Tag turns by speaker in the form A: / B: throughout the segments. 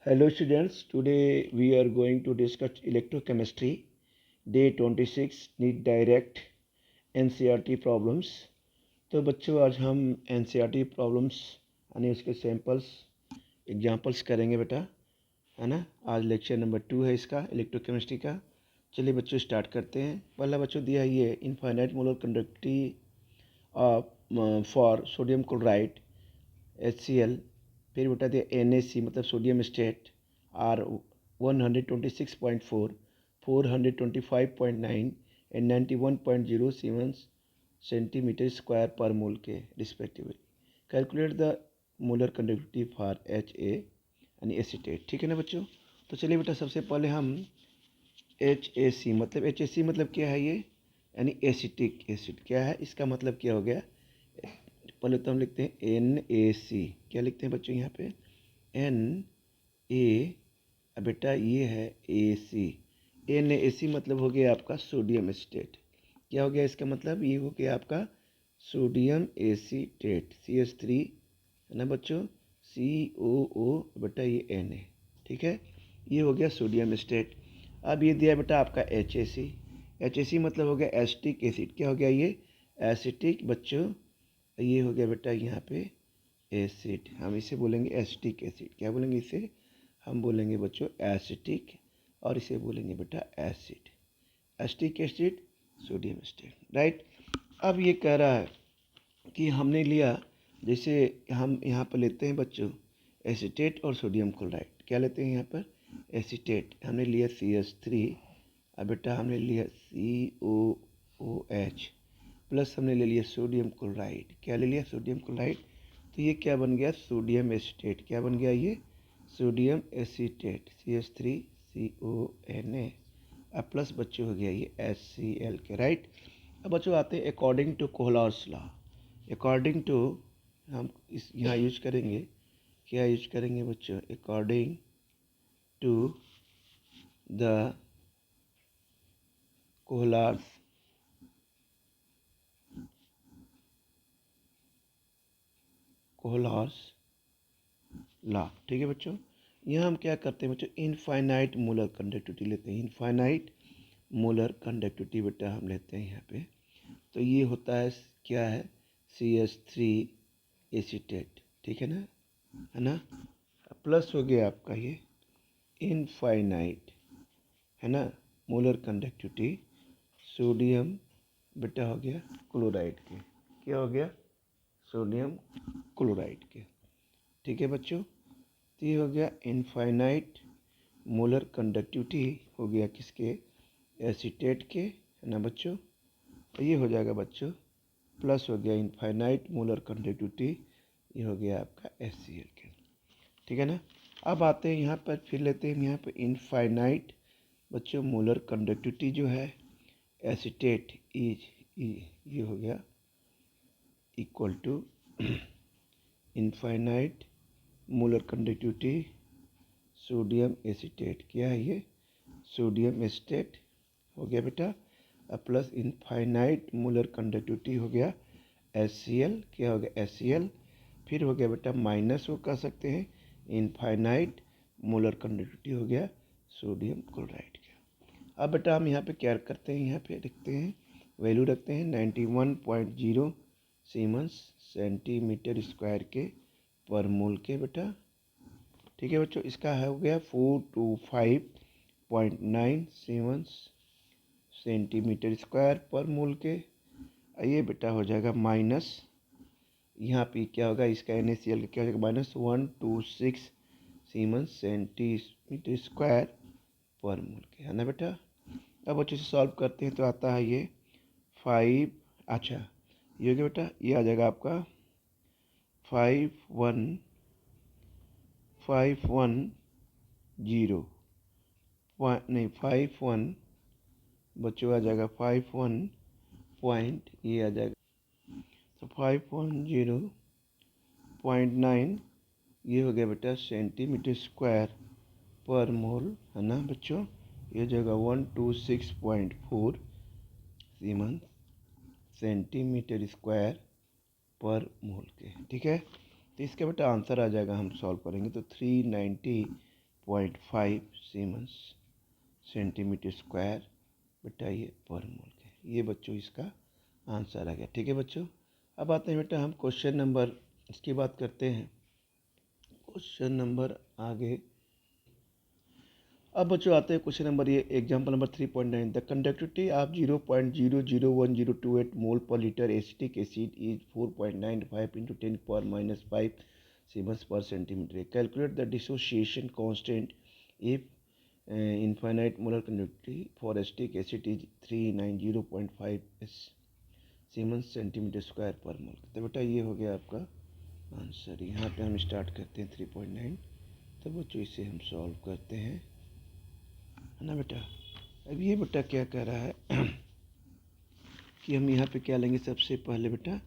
A: Hello students, today we are going to discuss electrochemistry, day 26, need direct NCERT problems। तो बच्चों आज हम NCERT problems यानी उसके सैम्पल्स एग्जांपल्स करेंगे बेटा, है ना। आज लेक्चर नंबर 2 है इसका इलेक्ट्रोकेमिस्ट्री का। चलिए बच्चों स्टार्ट करते हैं। पहला बच्चों दिया ये infinite molar conductivity for sodium chloride HCl। फिर बेटा दिया NaC मतलब sodium state are 126.4, 425.9 and 91.0 siemens centimetre square पर मोल के respectively. Calculate the molar conductivity for HA यानी एसीटेट। ठीक है ना बच्चों। तो चलिए बेटा सबसे पहले हम HAC मतलब HAC मतलब क्या है ये, यानी एसिटिक एसिड। क्या है इसका मतलब, क्या हो गया। पहले तो हम लिखते हैं NaC। क्या लिखते हैं बच्चों यहाँ पे Na, बेटा ये है AC। NaC मतलब हो गया आपका सोडियम एसीटेट। क्या हो गया इसका मतलब, ये हो गया आपका सोडियम एसीटेट CH3, है ना बच्चों, COO बेटा ये Na। ठीक है, ये हो गया सोडियम एसीटेट। अब ये दिया बेटा आपका HAC। HAC मतलब हो गया एसिटिक एसिड। क्या हो गया ये, एसिटिक बच्चों। ये हो गया बेटा यहाँ पे एसिड, हम इसे बोलेंगे एसिटिक एसिड। क्या बोलेंगे इसे, हम बोलेंगे बच्चों एसिटिक, और इसे बोलेंगे बेटा acid. Acetic acid sodium acetate, right. अब ये कह रहा है कि हमने लिया, जैसे हम यहाँ पर लेते हैं बच्चों एसीटेट और सोडियम क्लोराइड। क्या लेते हैं यहाँ पर, एसीटेट हमने लिया CH3, अब बेटा हमने लिया COOH प्लस हमने ले लिया सोडियम क्लोराइड। क्या ले लिया, सोडियम क्लोराइड। तो ये क्या बन गया, सोडियम एसीटेट। क्या बन गया ये, सोडियम एसीटेट CH3CONA। अब प्लस बच्चों हो गया ये HCl के, राइट। अब बच्चों आते हैं according to Kohlrausch's law. According to हम इस यहाँ यूज करेंगे, क्या यूज करेंगे बच्चों, according to the Kohlrausch's law. ठीक है बच्चों, यहाँ हम क्या करते हैं बच्चों, इनफाइनाइट मोलर कंडक्टिविटी लेते हैं। इनफाइनाइट मोलर कंडक्टिविटी बेटा हम लेते हैं यहाँ पे। तो ये होता है क्या है, CH3 एसीटेट। ठीक है ना, प्लस हो गया आपका ये इनफाइनाइट, है ना, मोलर कंडक्टिविटी सोडियम बेटा हो गया क्लोराइड के। क्या हो गया, सोडियम क्लोराइड के। ठीक है बच्चों, तो ये हो गया इनफाइनाइट मोलर कंडक्टिविटी हो गया किसके, एसीटेट के, है ना बच्चों। तो ये हो जाएगा बच्चों प्लस हो गया इनफाइनाइट मोलर कंडक्टिविटी, ये हो गया आपका HCl के। ठीक है ना। अब आते हैं यहाँ पर, फिर लेते हैं यहाँ पर इनफाइनाइट बच्चों मोलर कंडक्टिविटी जो है एसीटेट ये हो गया equal to infinite molar conductivity sodium acetate. क्या है ये, सोडियम एसीटेट हो गया बेटा, प्लस इनफाइनाइट मोलर कंडक्टिविटी हो गया HCl। क्या हो गया HCl, फिर हो गया बेटा माइनस वो कह सकते हैं इनफाइनाइट मोलर कंडक्टिविटी हो गया सोडियम क्लोराइड का। अब बेटा हम यहाँ पे क्या करते हैं, यहाँ पे लिखते हैं वैल्यू रखते हैं 91.0 सीमेंस सेंटीमीटर स्क्वायर के पर मोल के बेटा। ठीक है बच्चों, इसका हो गया 425.9 सीमेंस सेंटीमीटर स्क्वायर पर मोल के। ये बेटा हो जाएगा माइनस, यहाँ पे क्या होगा इसका NaCl का क्या हो जाएगा, -126 सीमेंस सेंटीमीटर स्क्वायर पर मोल के, है ना बेटा। अब अच्छे से सॉल्व करते हैं तो आता है ये 5, अच्छा ये हो गया बेटा, ये आ जाएगा आपका 510 नहीं 51 बच्चों आ जाएगा 51 पॉइंट, ये आ जाएगा तो 510.9, ये हो गया बेटा सेंटीमीटर स्क्वायर पर मोल, है ना बच्चों। ये जगह 126.4 सीमेंस सेंटीमीटर स्क्वायर पर मोल के। ठीक है, तो इसका बेटा आंसर आ जाएगा, हम सॉल्व करेंगे तो 0.5 सीमेंस सेंटीमीटर स्क्वायर बेटा ये पर मोल के। ये बच्चों इसका आंसर आ गया। ठीक है बच्चों, अब आते हैं बेटा हम क्वेश्चन नंबर इसकी बात करते हैं। क्वेश्चन नंबर आगे अब बच्चों आते हैं क्वेश्चन नंबर ये example number 3.9। The conductivity of 0.001028 mole per litre acetic acid is 4.95 into 10⁻⁵ siemens per centimetre. Calculate the dissociation constant if infinite molar conductivity for acetic acid is 390.5 siemens centimetre square पर mole. तो बेटा ये हो गया आपका answer. यहाँ पे हम स्टार्ट करते हैं 3.9। तो बच्चों इसे हम सॉल्व करते हैं, है ना बेटा। अब ये बेटा क्या कह रहा है कि हम यहाँ पे क्या लेंगे, सबसे पहले बेटा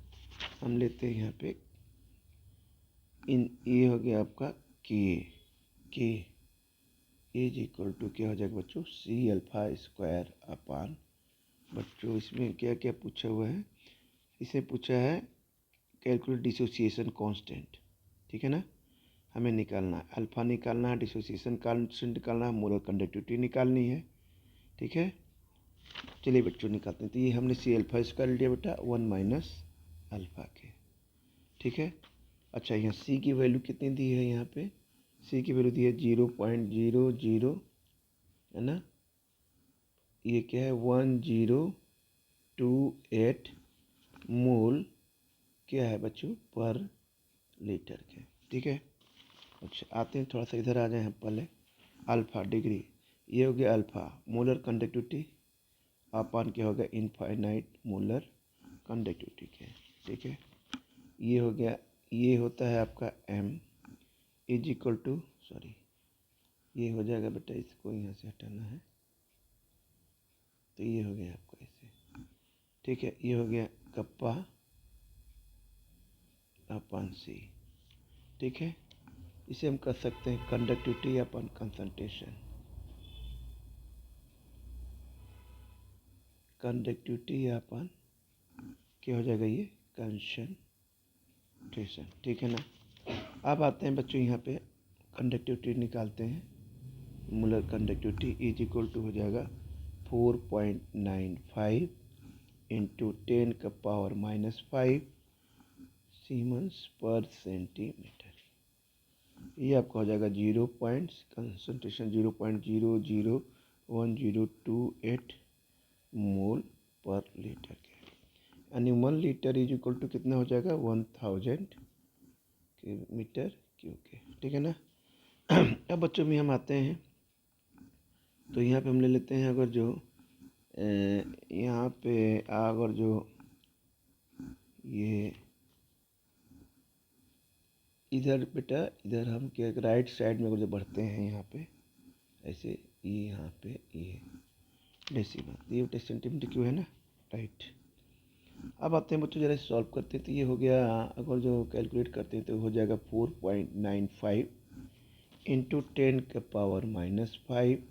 A: हम लेते हैं यहाँ पे ये हो गया आपका के इज इक्वल टू क्या हो जाएगा बच्चों, सी अल्फा स्क्वायर अपान। बच्चों इसमें क्या क्या पूछा हुआ है, इसे पूछा है कैलकुलेट डिसोसिएशन कांस्टेंट। ठीक है ना, हमें निकालना है अल्फा निकालना है, डिसोसिएशन कांस्टेंट निकालना है, मोलर कंडक्टिविटी निकालनी है। ठीक है, चलिए बच्चों निकालते हैं। तो ये हमने सी अल्फा स्क्वायर लिया बेटा 1 माइनस अल्फा के। ठीक है, अच्छा यहाँ सी की वैल्यू कितनी दी है, यहाँ पे सी की वैल्यू दी है 0.00, है ना। ये क्या है 1028 मोल क्या है बच्चों पर लीटर के। ठीक है, अच्छा आते हैं थोड़ा सा इधर आ जाए हम पहले। अल्फा डिग्री, ये हो गया अल्फा मोलर कंडक्टिविटी अपान क्या हो गया इनफाइनाइट मोलर कंडक्टिविटी के। ठीक है, ये हो गया, ये होता है आपका m is equal to sorry ये हो जाएगा बेटा, इसको यहाँ से हटाना है। तो ये हो गया आपका ऐसे। ठीक है, ये हो गया कप्पा अपान सी। ठीक है, इसे हम कर सकते हैं कंडक्टिविटी अपन कंसंट्रेशन। कंडक्टिविटी अपन क्या हो जाएगा ये कंसंट्रेशन। ठीक है ना। अब आते हैं बच्चों यहाँ पे कंडक्टिविटी निकालते हैं। Molar conductivity is equal to हो जाएगा 4.95 इंटू 10⁻⁵ सीमेंस पर सेंटीमीटर। ये आपका हो जाएगा 0 point concentration 0.001028 mole per litre के, यानी 1 लीटर इज इक्वल टू कितना हो जाएगा 1000 मीटर क्यूब के। ठीक है ना। अब बच्चों में हम आते हैं, तो यहाँ पे हम ले लेते हैं अगर जो यहाँ पे अगर जो ये इधर बेटा इधर हम क्या राइट साइड में अगर जो बढ़ते हैं यहाँ पे ऐसे, ये यहाँ पे ये डेसिमल ये सेंटीमीटर क्यों है ना, राइट। अब आते हैं बच्चों जरा सॉल्व करते हैं। तो ये हो गया, अगर जो कैलकुलेट करते हैं तो हो जाएगा 4.95 इंटू 10⁻⁵।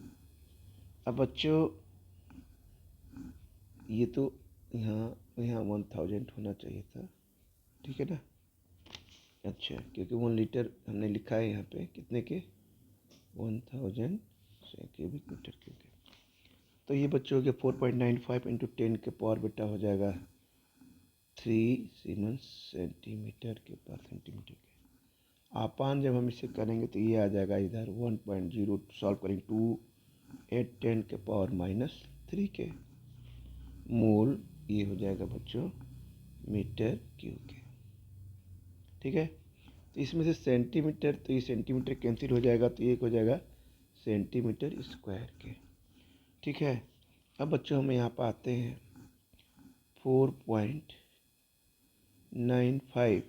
A: अब बच्चों ये तो यहाँ 1000 होना चाहिए था। ठीक है ना। अच्छा, क्योंकि 1 लीटर हमने लिखा है यहाँ पे कितने के 1000 क्यूबिक मीटर क्यूब के। तो ये बच्चों के 4.95 इंटू 10 के पावर बेटा हो जाएगा 3 सीमेंस सेंटीमीटर के पर सेंटीमीटर के। आपान जब हम इसे करेंगे तो ये आ जाएगा इधर 1.0 सॉल्व करेंगे 2 8 10 के पावर -3 के मोल, ये हो जाएगा बच्चों मीटर क्यूब के। ठीक है, तो इसमें से सेंटीमीटर, तो ये सेंटीमीटर कैंसिल हो जाएगा, तो ये हो जाएगा सेंटीमीटर स्क्वायर के। ठीक है, अब बच्चों हम यहाँ पर आते हैं 4.95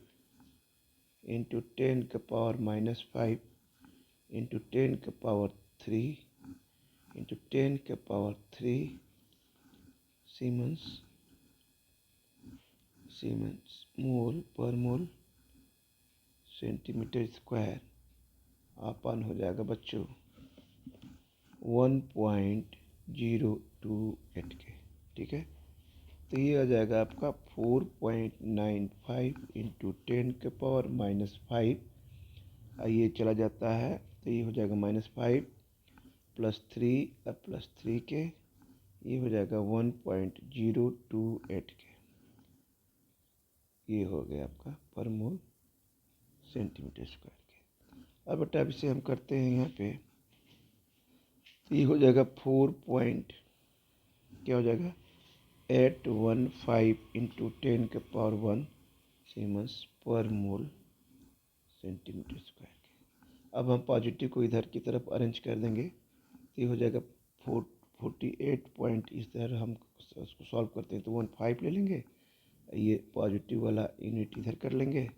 A: इंटू 10 के पावर -5 इंटू 10 के पावर 3 इंटू 10 के पावर 3 सीमेंस मोल पर मोल सेंटीमीटर स्क्वायर अपन हो जाएगा बच्चों 1.028 के। ठीक है, तो ये आ जाएगा आपका 4.95 इंटू 10 के पावर -5, ये चला जाता है तो तो ये हो जाएगा -5 +3 +3 के, ये हो जाएगा 1.028 के। ये हो गया आपका पर मोल सेंटीमीटर स्क्वायर के। अब बेटा अब इसे हम करते हैं यहाँ पे, तो ये हो जाएगा 4 पॉइंट क्या हो जाएगा 815 × 10⁻1 सीमेंस पर मोल सेंटीमीटर स्क्वायर के। अब हम पॉजिटिव को इधर की तरफ अरेंज कर देंगे, तो ये हो जाएगा 48 पॉइंट। इस तरह हम उसको सॉल्व करते हैं तो 15 ले लेंगे, ये पॉजिटिव वाला यूनिट इधर कर लेंगे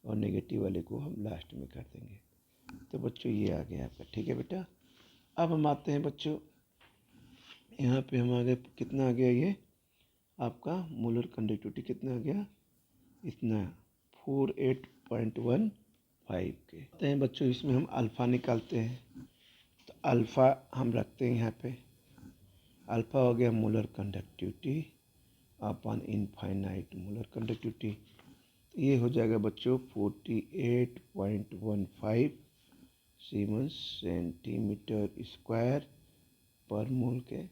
A: और नेगेटिव वाले को हम लास्ट में कर देंगे। तो बच्चों ये आ गया आपका, ठीक है बेटा। अब हम आते हैं बच्चों यहाँ पे, हम आ गए कितना आ गया ये आपका मोलर कंडक्टिविटी कितना आ गया, इतना 48.15 के। आते हैं बच्चों इसमें हम अल्फ़ा निकालते हैं, तो अल्फ़ा हम रखते हैं यहाँ पे, अल्फ़ा हो गया molar conductivity upon infinite molar conductivity. ये हो जाएगा बच्चों 48.15 सीमेंस सेंटीमीटर स्क्वायर पर मोल के।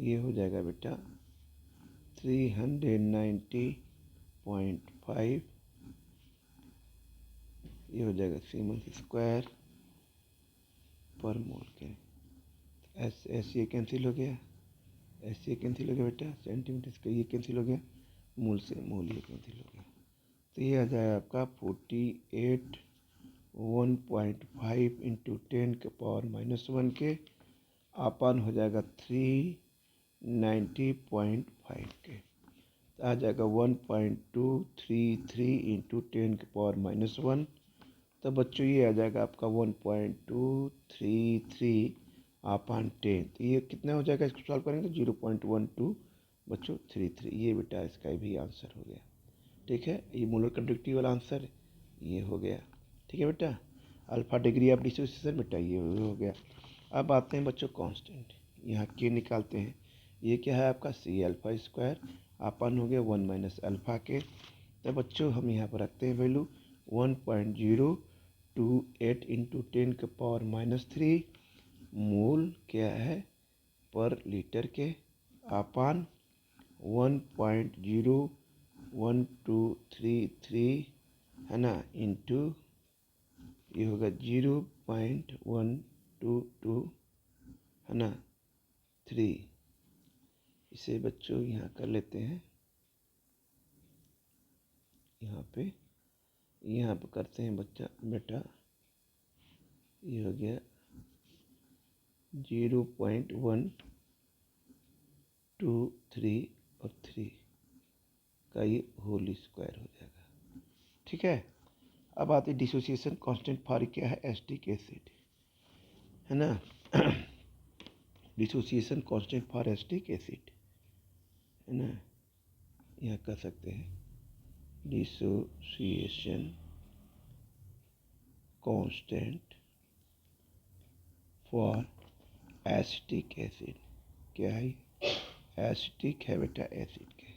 A: ये हो जाएगा बेटा 390.5, ये हो जाएगा सीमेंस स्क्वायर पर मोल के। ऐसे ये कैंसिल हो गया, ऐसे ये कैंसिल हो गया बेटा, सेंटीमीटर स्क्वायर ये कैंसिल हो गया, मोल से मोल ये कैंसिल हो गया। तो ये आ जाएगा आपका 48.15 × 10⁻⁻1 के अपन हो जाएगा 390.5 के। तो आ जाएगा 1.233 × 10⁻⁻1। तो बच्चों ये आ जाएगा आपका 1.233 अपॉन 10। तो ये कितना हो जाएगा, इसको सॉल्व करेंगे तो 0.12 बच्चों 33। ये बेटा इसका भी आंसर हो गया, ठीक है। ये मोलर कंडक्टिविटी वाला आंसर ये हो गया, ठीक है बेटा। अल्फा डिग्री ऑफ डिसोसिएशन बेटा ये हो गया। अब आते हैं बच्चों कांस्टेंट, यहाँ के निकालते हैं। ये क्या है आपका C⁴² अपन हो गया 1 - अल्फ़ा के। तो बच्चों हम यहाँ पर रखते हैं वैल्यू 1.028 × 10⁻³ मोल क्या है पर लीटर के, अपन 1.01233 है ना, इंटू ये होगा 0.122 है ना 3। इसे बच्चों यहाँ कर लेते हैं, यहाँ पे करते हैं बेटा ये हो गया 0.123 और 3 का ये होल स्क्वायर हो जाएगा, ठीक है। अब आते डिसोसिएशन कांस्टेंट फॉर क्या है एसिटिक एसिड है ना dissociation constant for acetic acid है ना, यहाँ कर सकते हैं dissociation constant for acetic acid. क्या है एसिटिक है बेटा एसिड के।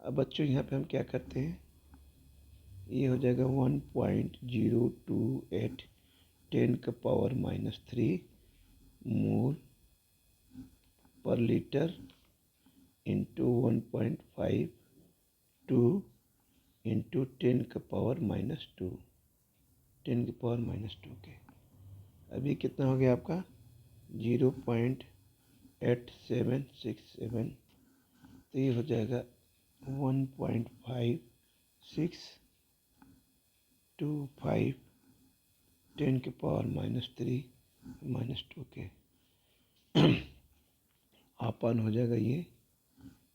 A: अब बच्चों यहाँ पे हम क्या करते हैं, ये हो जाएगा 1.028 10⁻³ मोल पर लीटर इंटू 1.52 इंटू 10⁻² 10⁻² के। अभी कितना हो गया आपका 0.8767। तो ये हो जाएगा 1.5625 10⁻³ के अपन हो जाएगा ये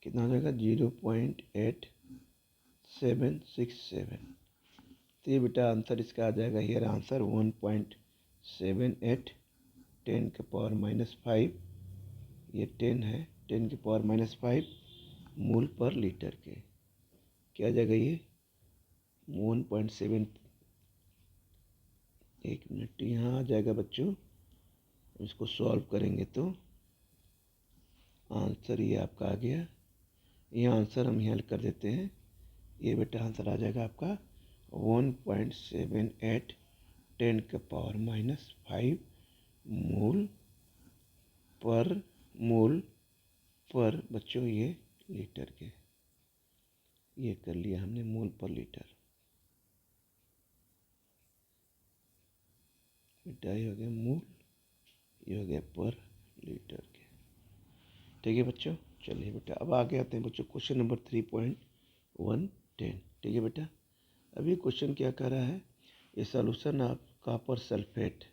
A: कितना हो जाएगा 0.8767। तो ये बेटा आंसर इसका आ जाएगा हियर आंसर 1.78 10⁻⁵ ये 10 है 10⁻⁵ मोल पर लीटर के। क्या आ जाएगा ये 1.7। एक मिनट यहाँ आ जाएगा बच्चों, इसको सॉल्व करेंगे तो आंसर ये आपका आ गया। ये आंसर हम यहाँ कर देते हैं, ये बेटा आंसर आ जाएगा आपका 1.78 10⁻⁵ मोल पर बच्चों ये लीटर के, ये कर लिया हमने मोल पर लीटर। बेटा ये हो गया मोल, ये हो गया पर लीटर के। ठीक है बच्चों, चलिए बेटा अब आगे आते हैं बच्चों क्वेश्चन नंबर 3.110। ठीक है बेटा, अभी क्वेश्चन क्या कर रहा है, ये सॉल्यूशन ऑफ कॉपर सल्फेट।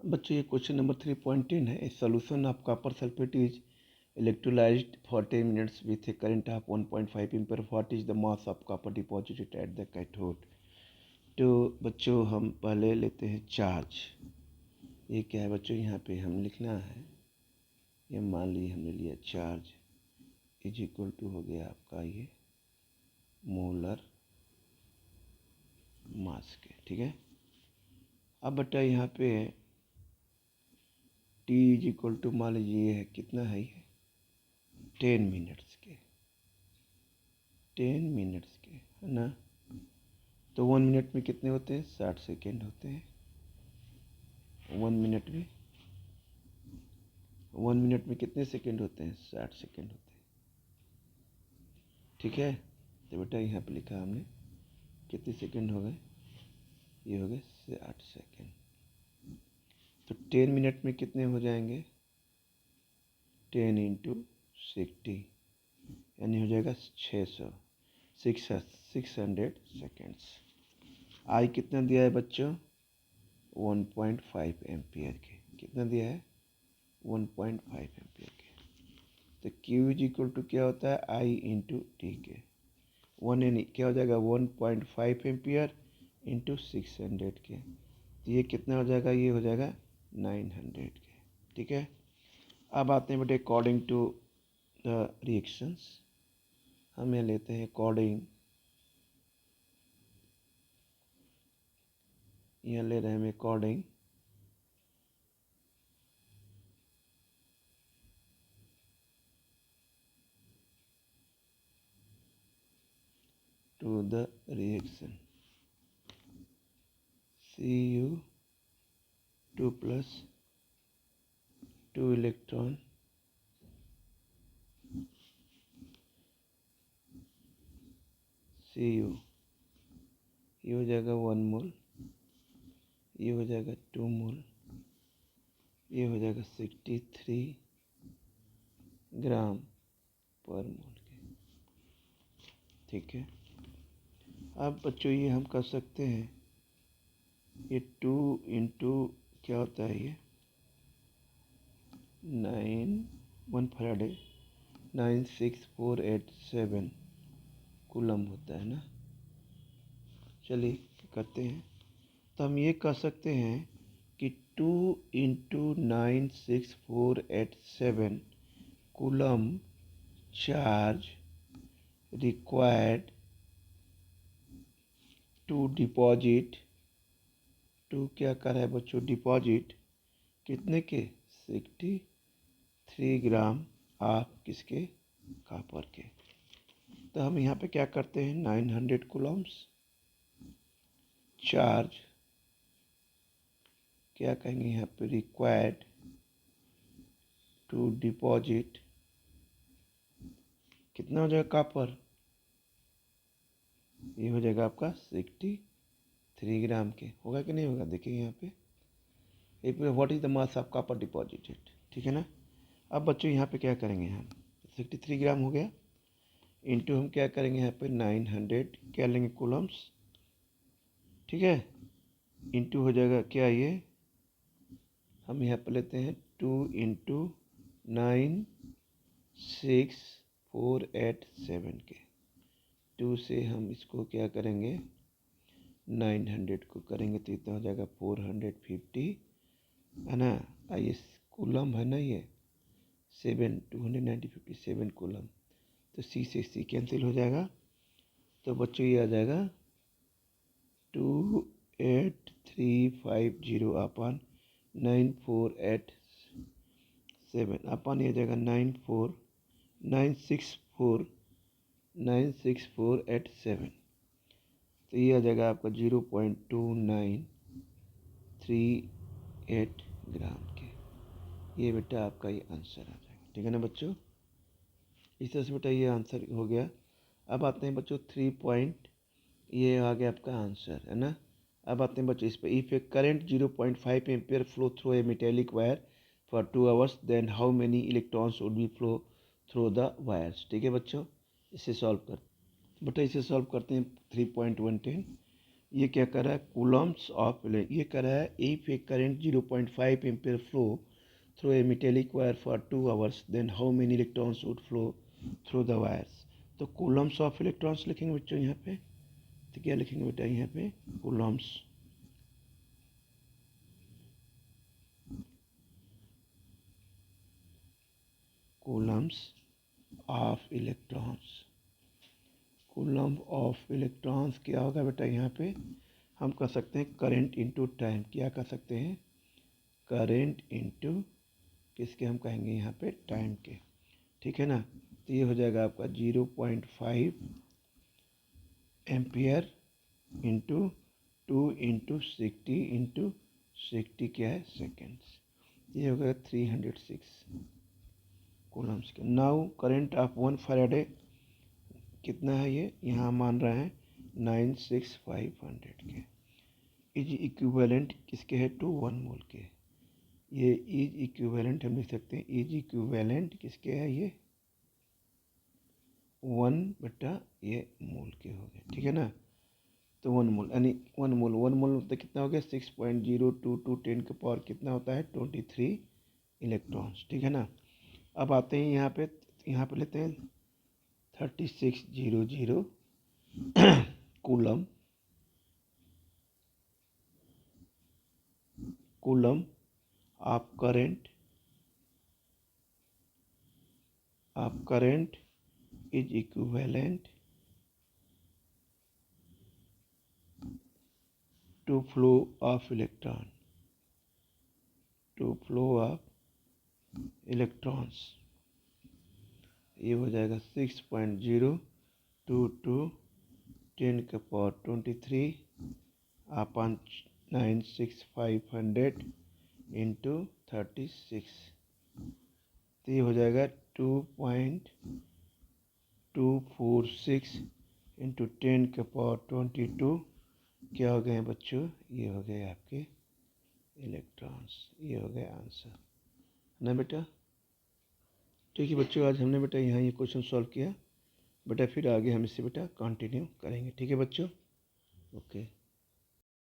A: बच्चों ये क्वेश्चन नंबर 3.10 है। ए solution of copper sulphate is electrolysed for 10 minutes with A current of 1.5 ampere. What is the mass of copper deposited at the cathode. तो बच्चों हम पहले लेते हैं चार्ज। ये क्या है बच्चों, यहाँ पे हम लिखना है, ये मान लीजिए हमने लिया चार्ज इज इक्वल टू हो गया आपका ये मोलर मास के। ठीक है, अब बेटा यहाँ पे T इज इक्वल टू मान लीजिए ये है कितना है, ये 10 मिनट्स के, 10 मिनट्स के है ना। तो 1 मिनट में कितने होते हैं, 60 सेकेंड होते हैं। 1 मिनट में 1 मिनट में कितने सेकेंड होते हैं, 60 सेकेंड होते हैं। ठीक है, तो बेटा यहाँ पे लिखा हमने कितने सेकेंड हो गए, ये हो गए 60 सेकेंड। तो 10 मिनट में कितने हो जाएंगे, 10 इंटू 60 यानी हो जाएगा 600 सेकेंड्स। आई कितना दिया है बच्चों, 1.5 एम्पियर के। कितना दिया है, 1.5 एम्पियर के। तो Q इज इक्वल टू क्या होता है, I इंटू टी के। 1 यानी क्या हो जाएगा, 1.5 एम्पियर इंटू 600 के। तो ये कितना हो जाएगा, ये हो जाएगा 900 के। ठीक है, अब आते हैं बेटे अकॉर्डिंग टू द रिएक्शंस। हम यहाँ लेते हैं अकॉर्डिंग, यहाँ ले रहे हैं हम according to the reaction Cu2 plus 2 electron Cu, ये हो जाएगा 1 मोल, ये हो जाएगा 2 मोल, ये हो जाएगा 63 ग्राम पर मोल के। ठीक है, अब बच्चों ये हम कर सकते हैं, ये 2 इंटू क्या होता है, ये 1 फैराडे 96487 कूलम होता है ना। चलिए करते हैं, तो हम ये कह सकते हैं कि 2 into 96487 coulomb charge required to deposit, टू क्या कर रहा है बच्चों, डिपॉजिट कितने के, 63 ग्राम ऑफ किसके, कॉपर के। तो हम यहाँ पे क्या करते हैं, 900 कूलम्स चार्ज, क्या कहेंगे यहाँ पे, रिक्वायर्ड टू डिपॉजिट, कितना हो जाएगा कॉपर, ये हो जाएगा आपका 63 ग्राम के। होगा कि नहीं होगा, देखिए यहाँ पे what is the mass of copper deposited. ठीक है ना। अब बच्चों यहाँ पे क्या करेंगे, हम 63 ग्राम हो गया, इंटू हम क्या करेंगे यहाँ पे 900 क्या लेंगे कूलम्स। ठीक है, इंटू हो जाएगा क्या, ये हम यहाँ पे लेते हैं 2 इंटू 96487 के। 2 से हम इसको क्या करेंगे, 900 को करेंगे तो इतना हो जाएगा 450 है ना। ये कूलम है ना, ये 290 कूलम, तो सी से सी कैंसिल हो जाएगा। तो बच्चों ये आ जाएगा 28350 अपन 9487 अपन, ये जाएगा 96487। तो ये आ जाएगा आपका 0.29 38 ग्राम के। ये बेटा आपका ये आंसर आ जाएगा। ठीक है ना बच्चों, इस तरह से बेटा ये आंसर हो गया। अब आते हैं बच्चों 3 पॉइंट, ये आ गया आपका आंसर है ना। अब आते हैं बच्चों इस पर, if a current 0.5 ampere flow through a metallic wire for 2 hours then how many electrons would be flow through the wires. ठीक है बच्चों, इसे सॉल्व कर बेटा, इसे सॉल्व करते हैं 3.110। ये क्या कर रहा है, कूलम्स ऑफ, ये कर रहा है if a current 0.5 ampere flow through a metallic wire for 2 hours then how many electrons would flow through the wires. तो कूलम्स ऑफ इलेक्ट्रॉन्स लिखेंगे बच्चों यहाँ पे। तो क्या लिखेंगे बेटा यहाँ पे, Coulomb's Coulomb's of electrons. Coulomb of electrons क्या होगा बेटा, यहाँ पे हम कर सकते हैं करेंट इनटू टाइम। क्या कर सकते हैं, करेंट इनटू किसके, हम कहेंगे यहाँ पे टाइम के। ठीक है ना, तो ये हो जाएगा आपका 0.5 एम्पियर इंटू 2 इंटू 60 क्या है सेकेंड्स। ये हो गया 306 कूलम्स के। नाउ करंट ऑफ 1 फैराडे कितना है, ये यहाँ मान रहे हैं 96500 के। इज इक्विवेलेंट किसके है, टू 1 मोल के। ये इज इक्विवेलेंट हम लिख सकते हैं, इज इक्विवेलेंट किसके है, ये 1 बटा ये मोल के हो गए। ठीक है ना, तो 1 मोल यानी 1 मोल मतलब कितना हो गया, 6.022 10 के पावर कितना होता है 23 इलेक्ट्रॉन्स। ठीक है ना, अब आते हैं यहाँ पे लेते हैं 3600 coulomb of current is equivalent to flow of electrons. ये हो जाएगा 6.022 10 के पावर 23 अपन 96500 इंटू 36। तो ये हो जाएगा 2.246 इंटू 10 के पावर 22। क्या हो गए बच्चों, ये हो गए आपके इलेक्ट्रॉन्स। ये हो गया आंसर ना बेटा। ठीक है बच्चों, आज हमने बेटा यहाँ ये क्वेश्चन सॉल्व किया बेटा, फिर आगे हम इससे बेटा कंटिन्यू करेंगे। ठीक है बच्चों, ओके।